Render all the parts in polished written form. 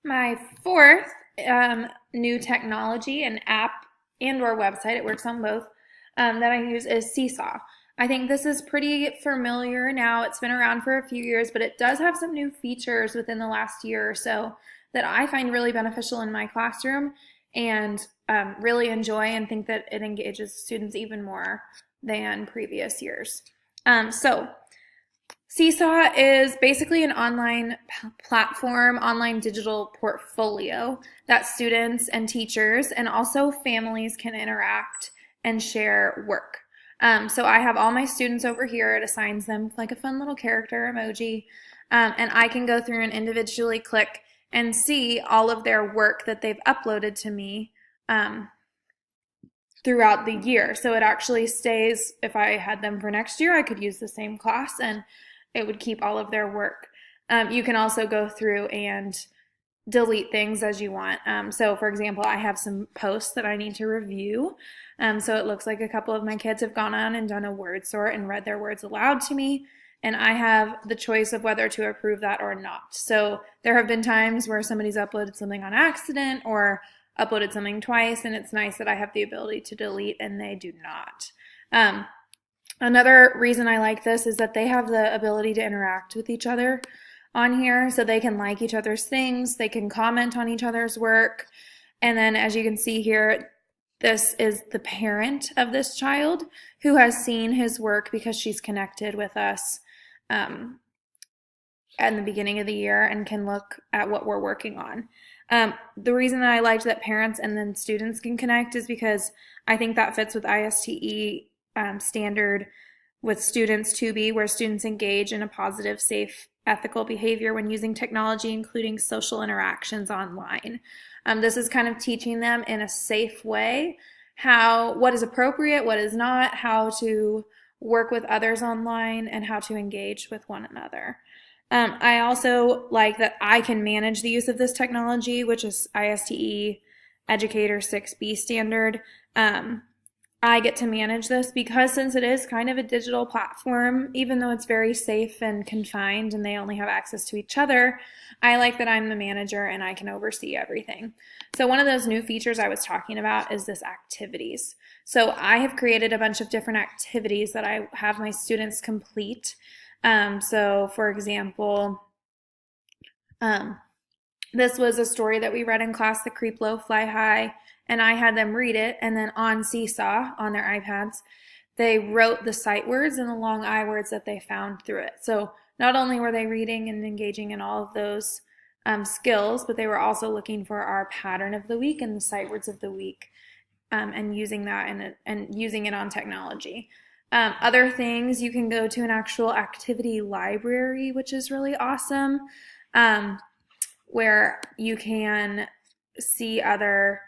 My fourth new technology and app and or website, it works on both, that I use is Seesaw. I think this is pretty familiar now. It's been around for a few years, but it does have some new features within the last year or so that I find really beneficial in my classroom and really enjoy and think that it engages students even more than previous years. So Seesaw is basically an online platform, online digital portfolio that students and teachers and also families can interact and share work. So I have all my students over here. It assigns them like a fun little character emoji, and I can go through and individually click and see all of their work that they've uploaded to me throughout the year. So it actually stays, if I had them for next year, I could use the same class and it would keep all of their work. You can also go through and delete things as you want. So for example, I have some posts that I need to review. So it looks like a couple of my kids have gone on and done a word sort and read their words aloud to me. And I have the choice of whether to approve that or not. So there have been times where somebody's uploaded something on accident or uploaded something twice, and it's nice that I have the ability to delete and they do not. Another reason I like this is that they have the ability to interact with each other on here, so they can like each other's things, they can comment on each other's work, and then as you can see here, this is the parent of this child who has seen his work because she's connected with us at the beginning of the year and can look at what we're working on. The reason that I liked that parents and then students can connect is because I think that fits with ISTE standard with students to be, where students engage in a positive, safe, ethical behavior when using technology, including social interactions online. This is kind of teaching them in a safe way what is appropriate, what is not, how to work with others online, and how to engage with one another. I also like that I can manage the use of this technology, which is ISTE Educator 6B standard. I get to manage this because since it is kind of a digital platform, even though it's very safe and confined and they only have access to each other, I like that I'm the manager and I can oversee everything. So one of those new features I was talking about is this activities. So I have created a bunch of different activities that I have my students complete. So for example, this was a story that we read in class, The Creep Low, Fly High, and I had them read it, and then on Seesaw, on their iPads, they wrote the sight words and the long I words that they found through it. So not only were they reading and engaging in all of those skills, but they were also looking for our pattern of the week and the sight words of the week, and using that and using it on technology. Other things, you can go to an actual activity library, which is really awesome, where you can see other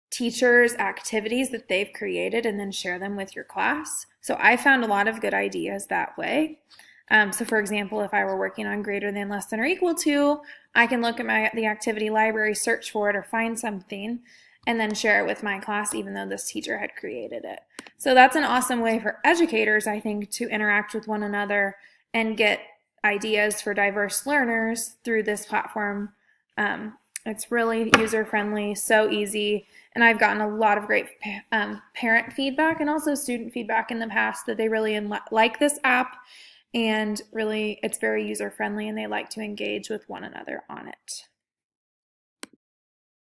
teachers' activities that they've created and then share them with your class. So I found a lot of good ideas that way. So for example, if I were working on greater than, less than, or equal to, I can look at the activity library, search for it, or find something, and then share it with my class even though this teacher had created it. So that's an awesome way for educators, I think, to interact with one another and get ideas for diverse learners through this platform. It's really user-friendly, so easy, and I've gotten a lot of great parent feedback and also student feedback in the past that they really like this app, and really it's very user-friendly and they like to engage with one another on it.